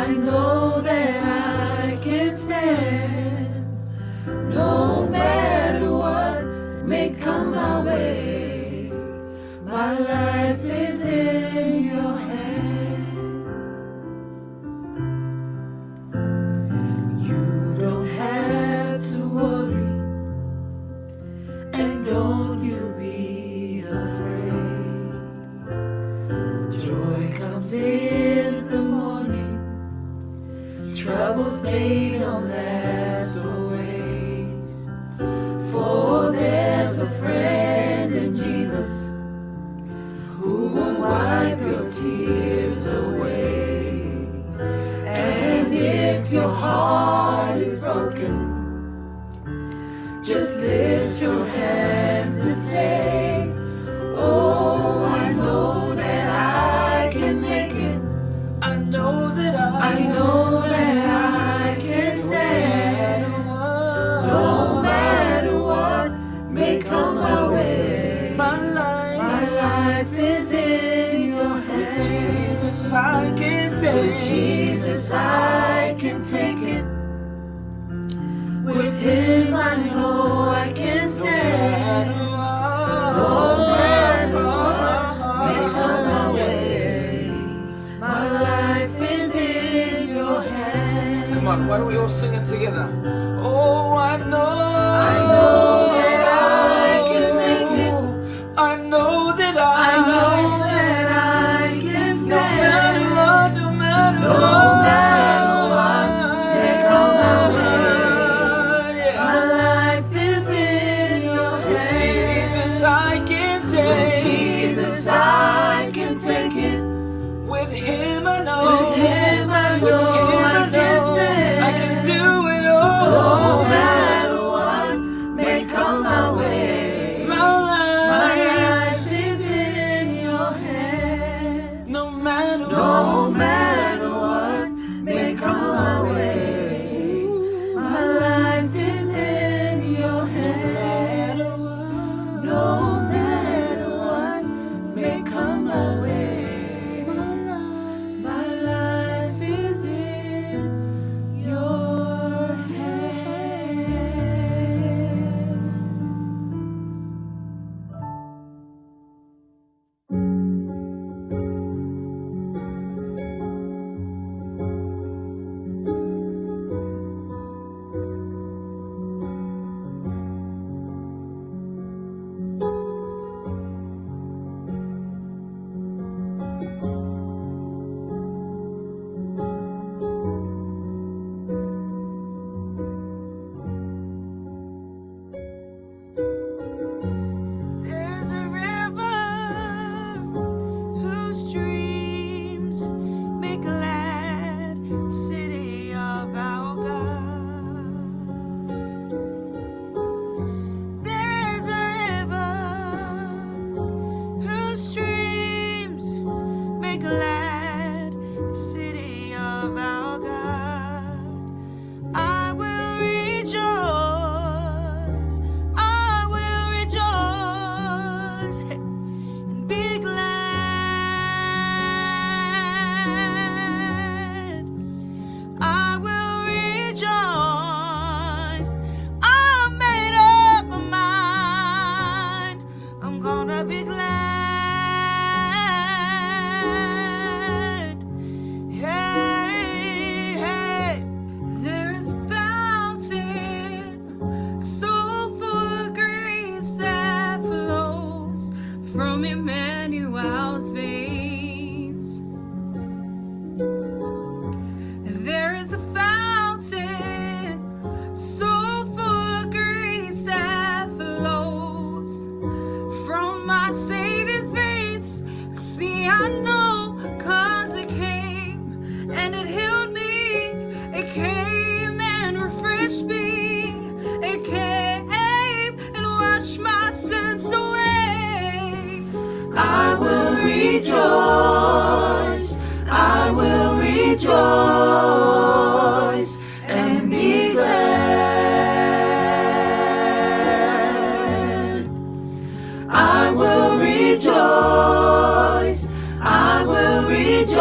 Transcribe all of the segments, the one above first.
I know that I can stand, no matter what may come my way. My life is in your hands. You don't have to worry, and don't you be afraid. Joy comes in the morning, troubles they don't last always. For there's a friend in Jesus who will wipe your tears away. And if your heart is broken, just lift your hands and say, oh, I know that I can make it. I know that I can stand, no matter what may come my way. My life is in your hands. With Jesus I can take it. With Jesus I can take it. With Him I know I can stand, no matter what may come my way. My life is in your hands. Come on, why don't we all sing it together? Oh, I know that I can make it. I know that I can stand, no matter what no matter what may come my way. My life is in your hands. Jesus I can take With Jesus I can take it. With Him I know, With Him I know I can stand, I can do it all. no matter what may come my way. My My life, life is in your hands, no matter what may come my way. My life is in your hands, no matter what may come my way. My life is in your hands. There's a river whose streams make glad the city of our God. There's a river whose streams make glad the city of our God. I will rejoice, I will rejoice and be glad. I will rejoice, I made up my mind, I'm gonna be glad. Hey, hey. There is a fountain so full of grace that flows from Emmanuel's veins. There is a fountain so full of grace that flows from my Savior's veins. See, I know 'cause it came and it healed me. It came and refreshed me. It came and washed my sins away. I will rejoice, I will rejoice and be glad. I will rejoice, I will rejoice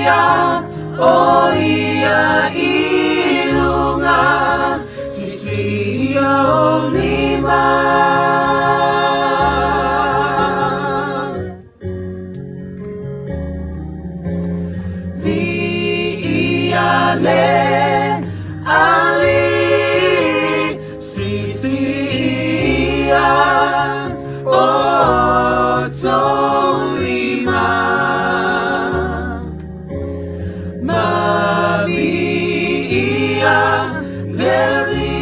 o ia ilunga sisi ia o lima vi ia le ali sisi ia o tolima Maria Lely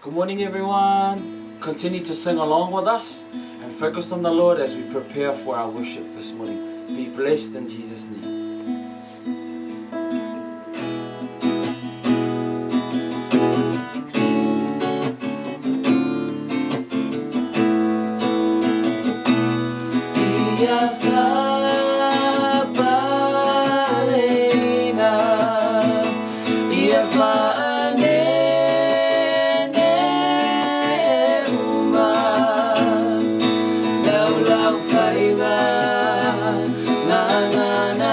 Good morning, everyone. Continue to sing along with us and focus on the Lord as we prepare for our worship this morning. Be blessed in Jesus' name. Lau lau fai ba na na na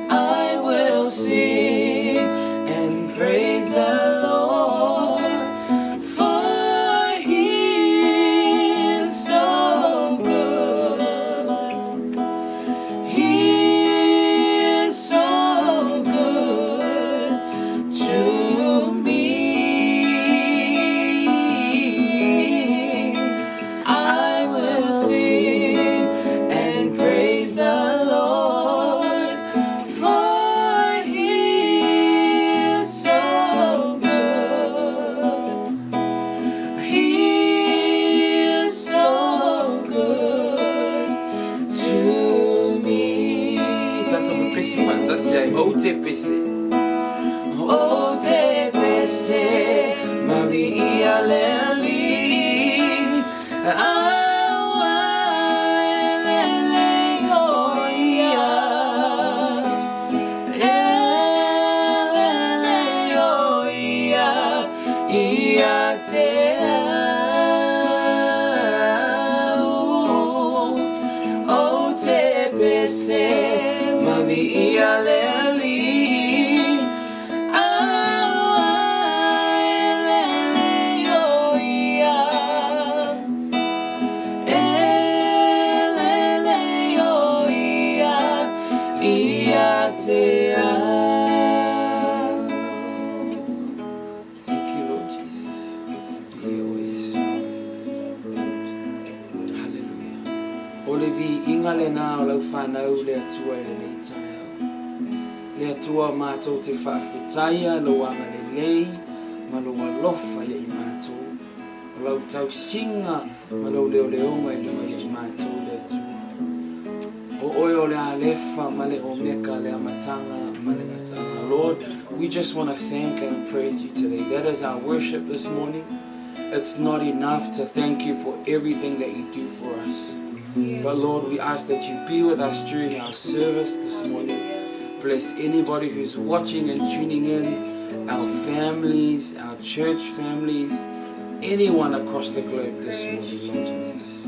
I will sing and praise the Lord, for He is so good. He is so good to me. I will sing and praise the Lord, for He is so good. He is so good to me. Tanto me pesi fanza sei o te pesi. O te pese, ma via leli. O te pese, ma via leli. Thank you, Lord Jesus. He always Hallelujah. O le vi inga le nā o lau whanau le atua i le nei tai au. Le atua mātou te whawhitaia lo anga le lei, ma lo alofa ia i mātou. O lau tau singa, ma lo leo leonga i lima i mātou le atua. o le alefa ma le omeka le amatanga ma le ngatanga. Lord, we just want to thank and praise you today. That is our worship this morning. It's not enough to thank you for everything that you do for us. But Lord, we ask that you be with us during our service this morning. Bless anybody who's watching and tuning in, our families, our church families, anyone across the globe this morning, Lord Jesus.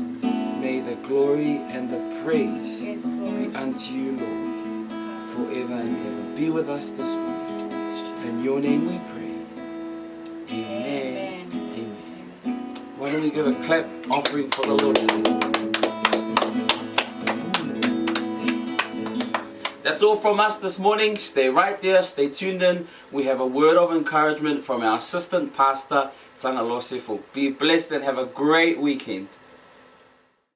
May the glory and the praise be unto you, Lord, forever and ever. Be with us this morning. In your name we pray. Amen. Amen. Why don't we give a clap offering for the Lord today? That's all from us this morning. Stay right there, stay tuned in. We have a word of encouragement from our assistant pastor, Tanga Losefo. Be blessed and have a great weekend.